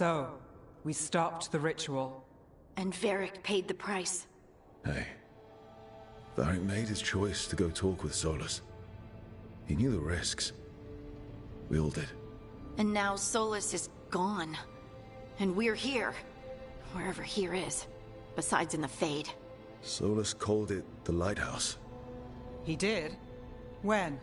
So, we stopped the ritual. And Varric paid the price. Hey. Varric made his choice to go talk with Solus. He knew the risks. We all did. And now Solus is gone. And we're here. Wherever here is. Besides in the Fade. Solus called it the Lighthouse. He did? When?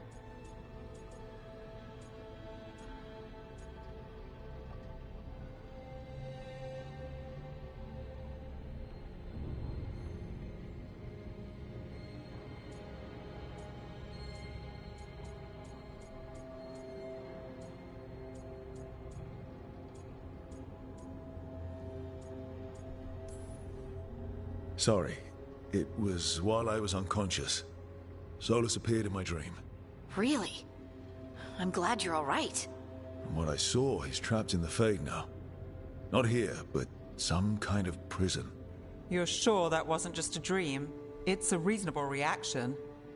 Sorry. It was while I was unconscious. Solus appeared in my dream. Really? I'm glad you're alright. From what I saw, he's trapped in the Fade now. Not here, but some kind of prison. You're sure that wasn't just a dream? It's a reasonable reaction.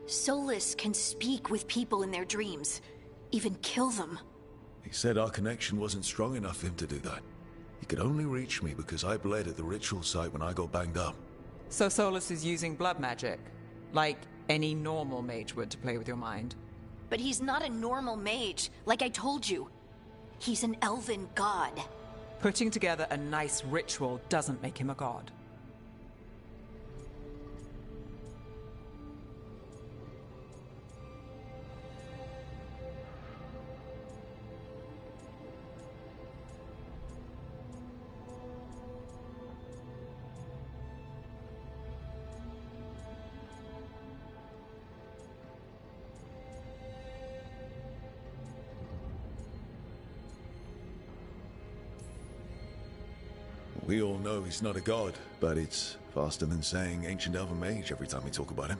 Solus can speak with people in their dreams. Even kill them. He said our connection wasn't strong enough for him to do that. He could only reach me because I bled at the ritual site when I got banged up. So Solus is using blood magic? Like any normal mage would to play with your mind? But he's not a normal mage, like I told you. He's an elven god. Putting together a nice ritual doesn't make him a god. We all know he's not a god, but it's faster than saying ancient elven mage every time we talk about him.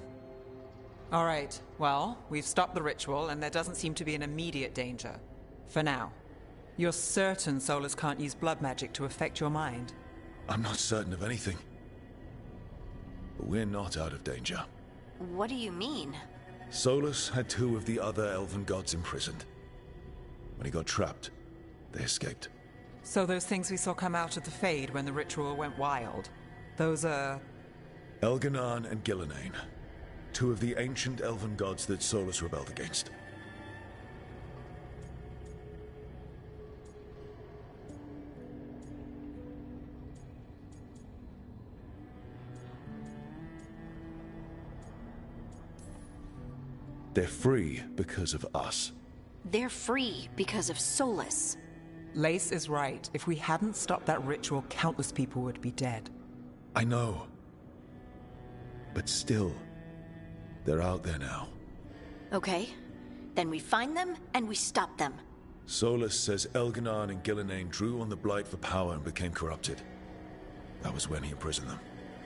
All right, well, we've stopped the ritual and there doesn't seem to be an immediate danger. For now. You're certain Solus can't use blood magic to affect your mind? I'm not certain of anything. But we're not out of danger. What do you mean? Solus had two of the other elven gods imprisoned. When he got trapped, they escaped. So those things we saw come out of the Fade when the ritual went wild, those are... Elganan and Gillenane. Two of the ancient elven gods that Solus rebelled against. They're free because of us. They're free because of Solus. Lace is right. If we hadn't stopped that ritual, countless people would be dead. I know. But still, they're out there now. Okay. Then we find them and we stop them. Solus says Elganan and Gillenane drew on the Blight for power and became corrupted. That was when he imprisoned them.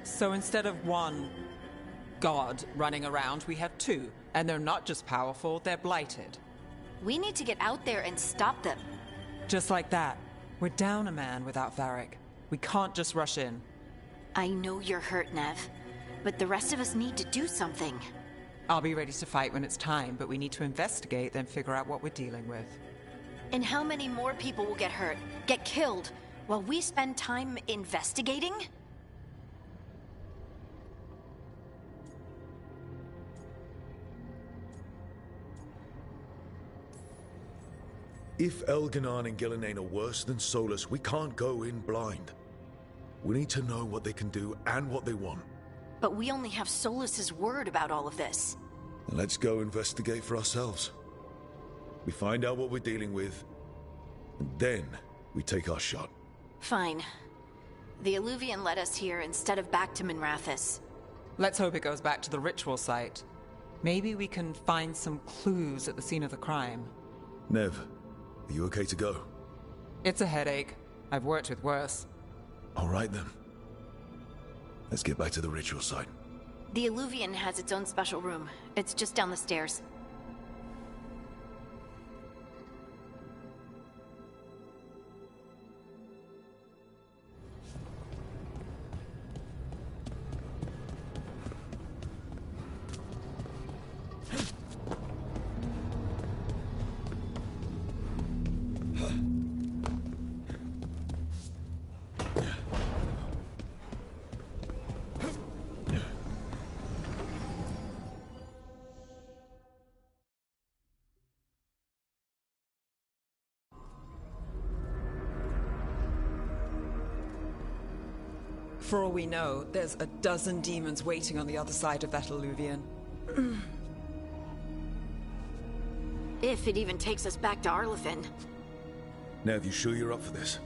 So instead of one god running around, we have two. And they're not just powerful, they're blighted. We need to get out there and stop them. Just like that. We're down a man without Varric. We can't just rush in. I know you're hurt, Nev. But the rest of us need to do something. I'll be ready to fight when it's time, but we need to investigate, then figure out what we're dealing with. And how many more people will get hurt, get killed, while we spend time investigating? If Elganan and Gillenane are worse than Solus, we can't go in blind. We need to know what they can do and what they want. But we only have Solus's word about all of this. Then let's go investigate for ourselves. We find out what we're dealing with, and then we take our shot. Fine. The Illuvian led us here instead of back to Minrathous. Let's hope it goes back to the ritual site. Maybe we can find some clues at the scene of the crime. Nev, are you okay to go? It's a headache. I've worked with worse. All right then. Let's get back to the ritual site. The Illuvian has its own special room. It's just down the stairs. For all we know, there's a dozen demons waiting on the other side of that alluvion. If it even takes us back to Arlithin. Nev, you sure you're up for this?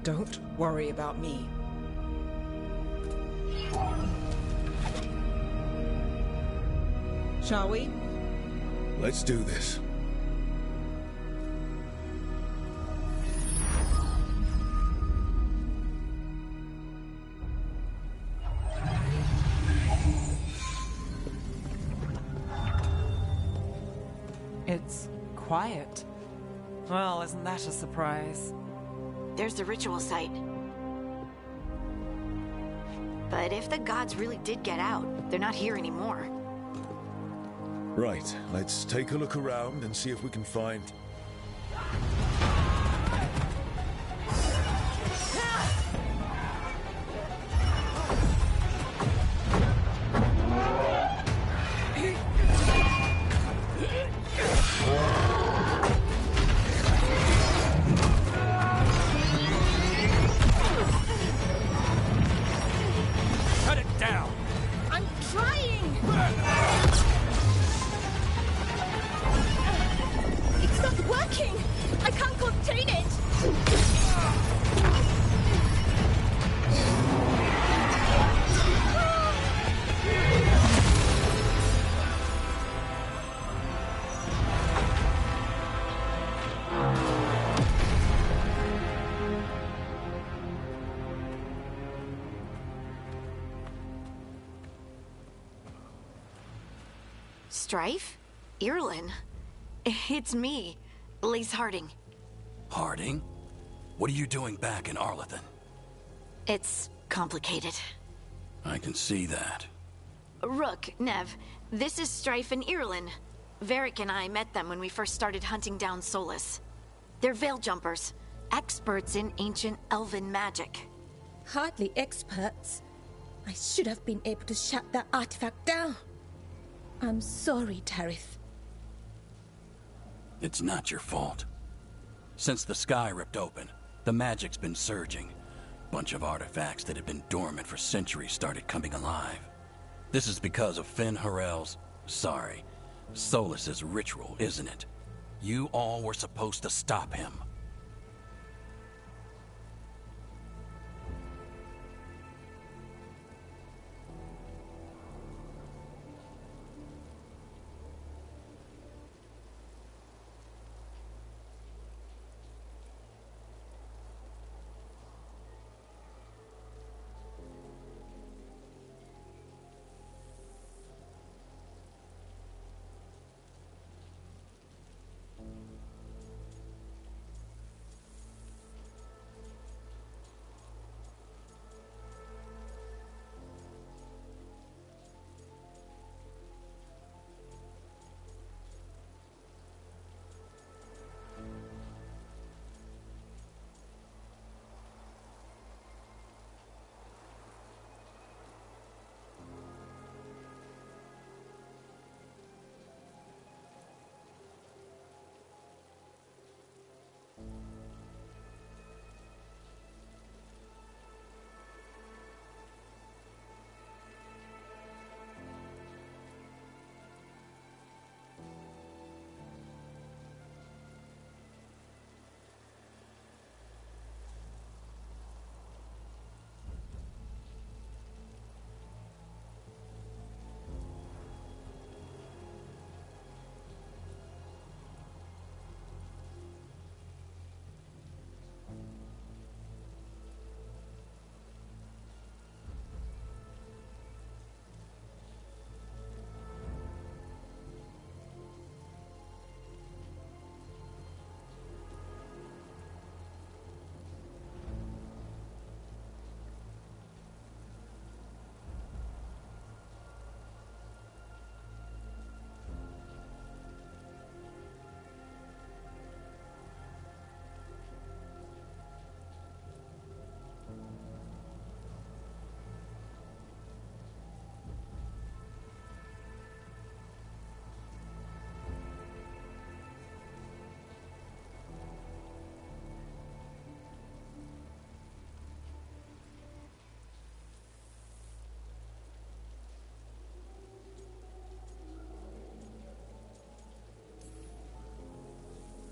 Don't worry about me. Shall we? Let's do this. It's quiet. Well, isn't that a surprise? There's the ritual site. But if the gods really did get out, they're not here anymore. Right, let's take a look around and see if we can find... Cut it down! I'm trying! It's not working! I can't contain it! Strife? Irlin? It's me, Lise Harding. Harding? What are you doing back in Arlithin? It's complicated. I can see that. Rook, Nev, this is Strife and Irlin. Varric and I met them when we first started hunting down Solus. They're veil jumpers, experts in ancient elven magic. Hardly experts. I should have been able to shut that artifact down. I'm sorry, Tarith. It's not your fault. Since the sky ripped open, the magic's been surging. Bunch of artifacts that had been dormant for centuries started coming alive. This is because of Finn Harel's... Solus's ritual, isn't it? You all were supposed to stop him.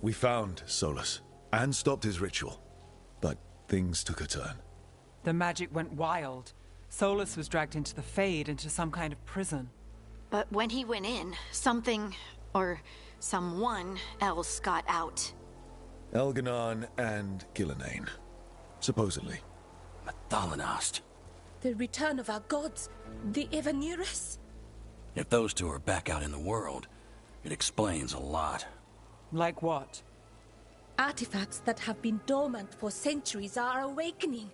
We found Solus, and stopped his ritual. But things took a turn. The magic went wild. Solus was dragged into the Fade, into some kind of prison. But when he went in, something, or someone else got out. Elganon and Gillenane. Supposedly. Mathalanost. The return of our gods, the Evanurus. If those two are back out in the world, it explains a lot. Like what? Artifacts that have been dormant for centuries are awakening.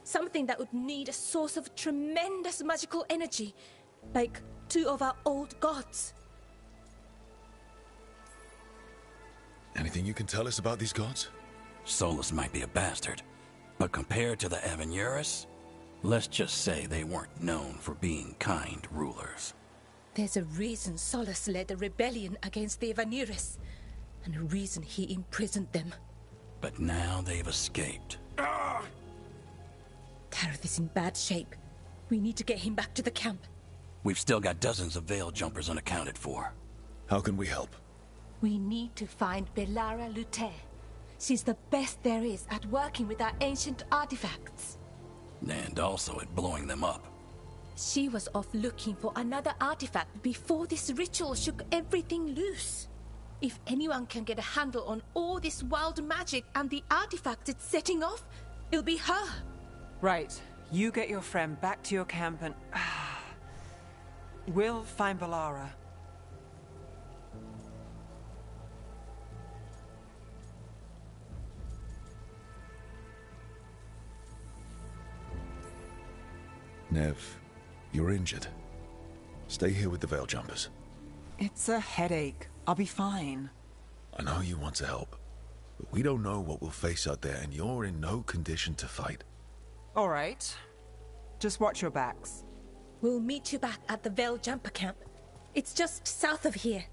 Something that would need a source of tremendous magical energy, like two of our old gods. Anything you can tell us about these gods? Solus might be a bastard, but compared to the Evanurus, let's just say they weren't known for being kind rulers. There's a reason Solus led a rebellion against the Evanurus, and a reason he imprisoned them. But now they've escaped. Tareth is in bad shape. We need to get him back to the camp. We've still got dozens of veil jumpers unaccounted for. How can we help? We need to find Belara Luther. She's the best there is at working with our ancient artifacts. And also at blowing them up. She was off looking for another artifact before this ritual shook everything loose. If anyone can get a handle on all this wild magic and the artifacts it's setting off, it'll be her. Right. You get your friend back to your camp and... we'll find Belara. Nev, you're injured. Stay here with the veil jumpers. It's a headache. I'll be fine. I know you want to help, but we don't know what we'll face out there, and you're in no condition to fight. All right. Just watch your backs. We'll meet you back at the Veil Jumper camp. It's just south of here.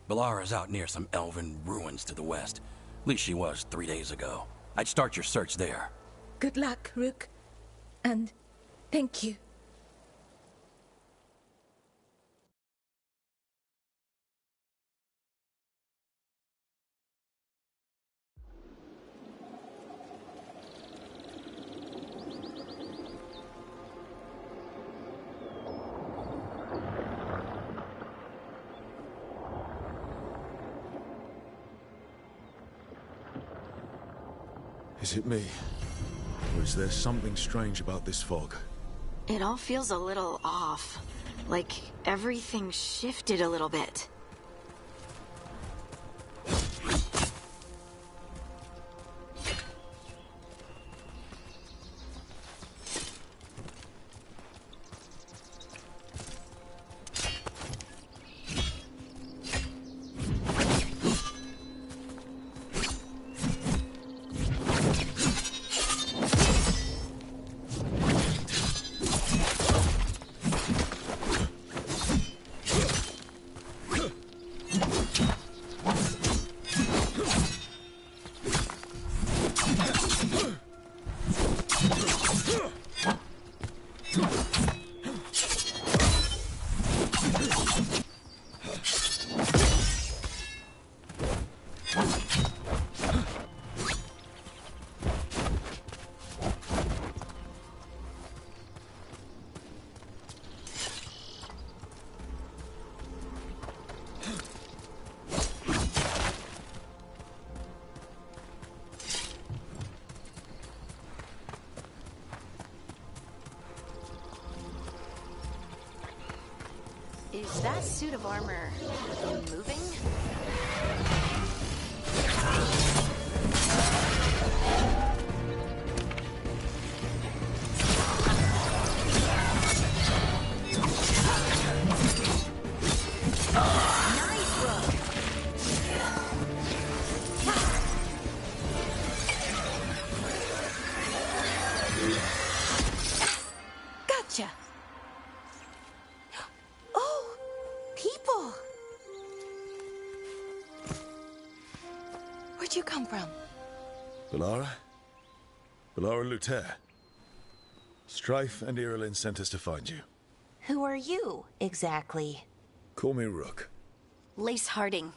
Belara's out near some elven ruins to the west. At least she was 3 days ago. I'd start your search there. Good luck, Rook. And thank you. Is it me? Or is there something strange about this fog? It all feels a little off. Like everything shifted a little bit. Is that suit of armor moving? Gotcha. Oh, people. Where'd you come from? Belara? Belara Luther. Strife and Irulan sent us to find you. Who are you, exactly? Call me Rook. Lace Harding.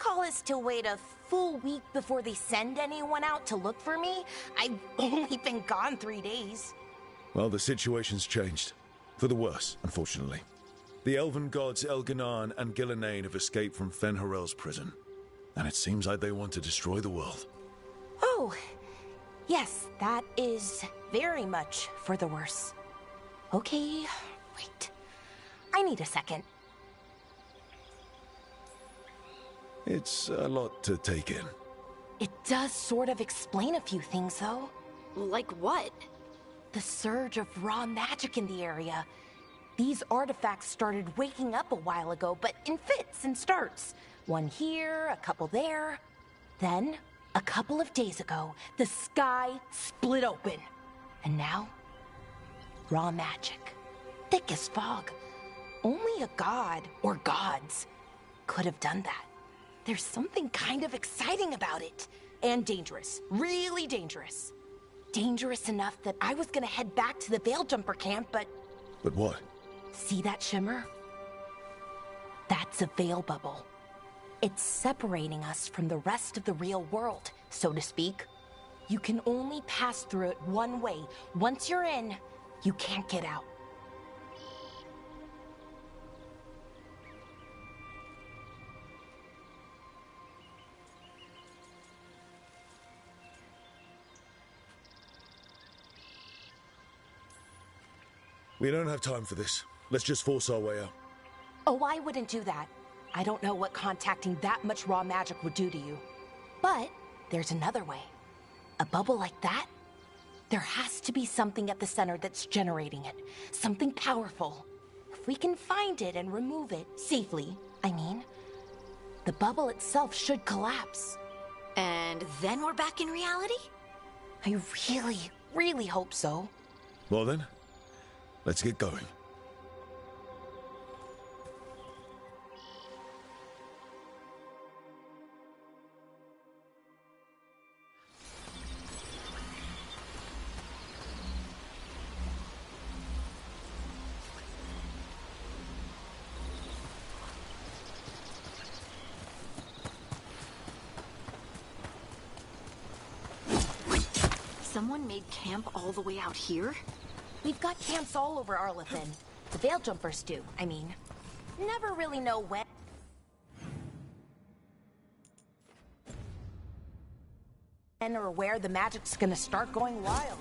protocol is to wait a full week before they send anyone out to look for me. I've only been gone 3 days. Well, the situation's changed. For the worse, unfortunately. The elven gods Elganan and Gillenane have escaped from Fen'Harel's prison. And it seems like they want to destroy the world. Oh, yes, that is very much for the worse. Okay, wait. I need a second. It's a lot to take in. It does sort of explain a few things, though. Like what? The surge of raw magic in the area. These artifacts started waking up a while ago, but in fits and starts. One here, a couple there. Then, a couple of days ago, the sky split open. And now, raw magic. Thick as fog. Only a god, or gods, could have done that. There's something kind of exciting about it. And dangerous. Really dangerous. Dangerous enough that I was gonna head back to the Veil Jumper camp, but... But what? See that shimmer? That's a veil bubble. It's separating us from the rest of the real world, so to speak. You can only pass through it one way. Once you're in, you can't get out. We don't have time for this. Let's just force our way out. Oh, I wouldn't do that. I don't know what contacting that much raw magic would do to you. But there's another way. A bubble like that? There has to be something at the center that's generating it. Something powerful. If we can find it and remove it, safely, I mean, the bubble itself should collapse. And then we're back in reality? I really, really hope so. Well then, let's get going. Someone made camp all the way out here? We've got camps all over Arlethan. The Veil Jumpers do, I mean. Never really know when or where the magic's gonna start going wild.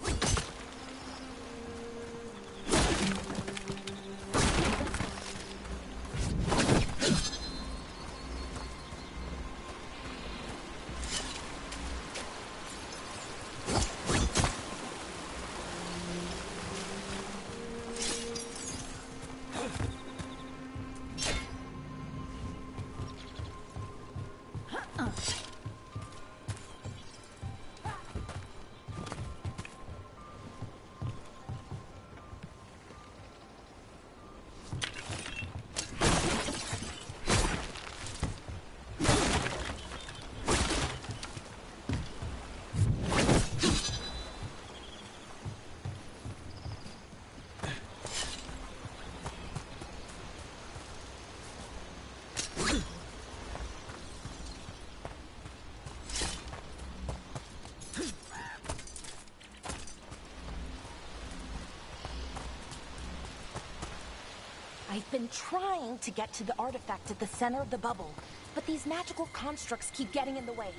I've been trying to get to the artifact at the center of the bubble, but these magical constructs keep getting in the way.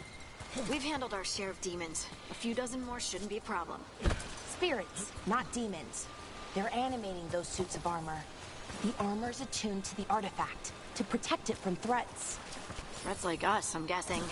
We've handled our share of demons. A few dozen more shouldn't be a problem. Spirits, not demons. They're animating those suits of armor. The armor's attuned to the artifact, to protect it from threats. Threats like us, I'm guessing.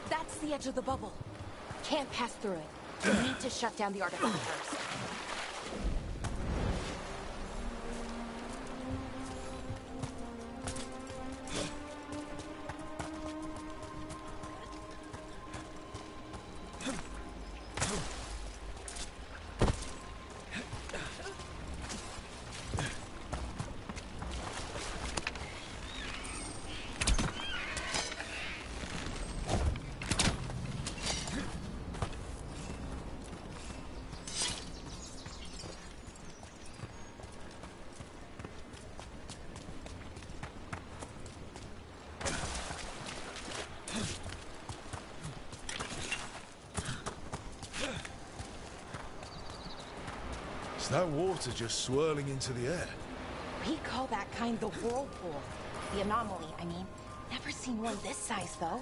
That's the edge of the bubble. Can't pass through it. We need to shut down the artifact first. Is that water just swirling into the air? We call that kind the whirlpool. The anomaly, I mean. Never seen one this size, though.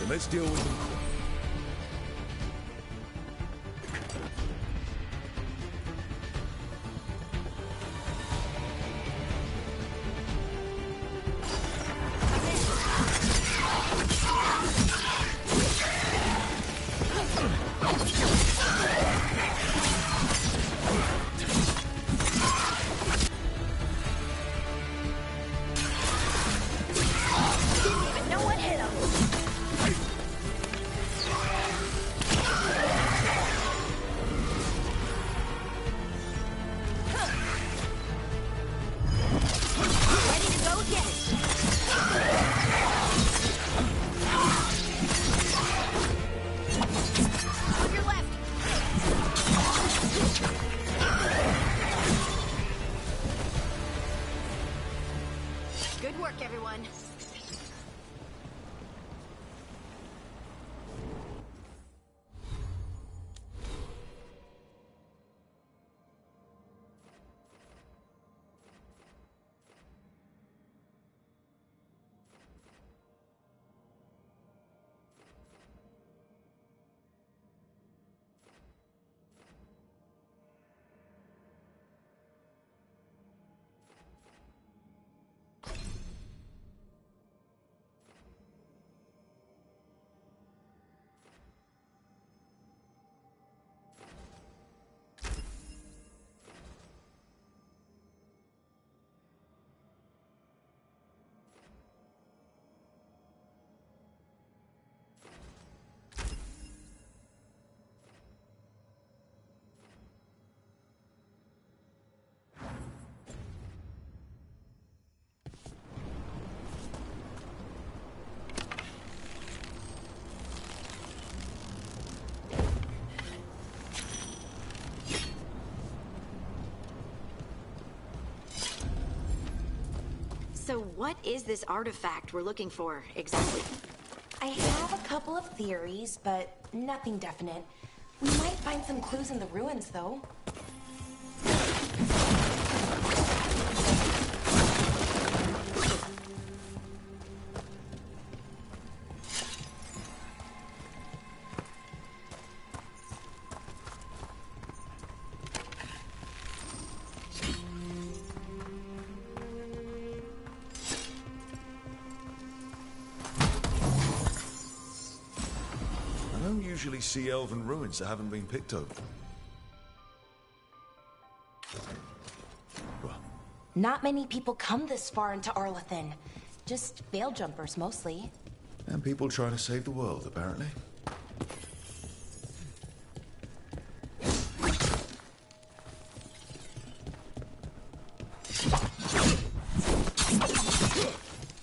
Let's deal with them. No one hit him. work, everyone. So what is this artifact we're looking for, exactly? I have a couple of theories, but nothing definite. We might find some clues in the ruins, though. I don't usually see elven ruins that haven't been picked over. Well, Not many people come this far into Arlathan. Just veil jumpers, mostly. and people trying to save the world, apparently.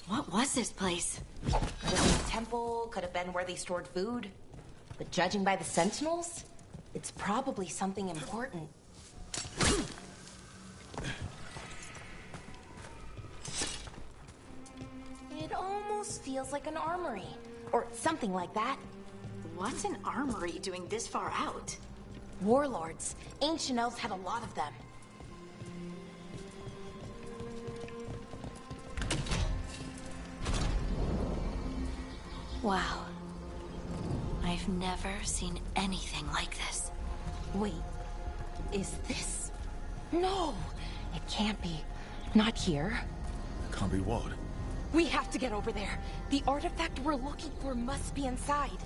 What was this place? Could have been a temple, could have been where they stored food. But judging by the sentinels, it's probably something important. It almost feels like an armory, or something like that. What's an armory doing this far out? Warlords. Ancient elves had a lot of them. Wow. I've never seen anything like this. Wait, is this? No, it can't be. Not here. Can't be what? We have to get over there. The artifact we're looking for must be inside.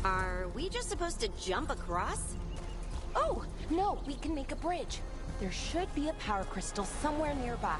Are we just supposed to jump across? Oh, no, we can make a bridge. There should be a power crystal somewhere nearby.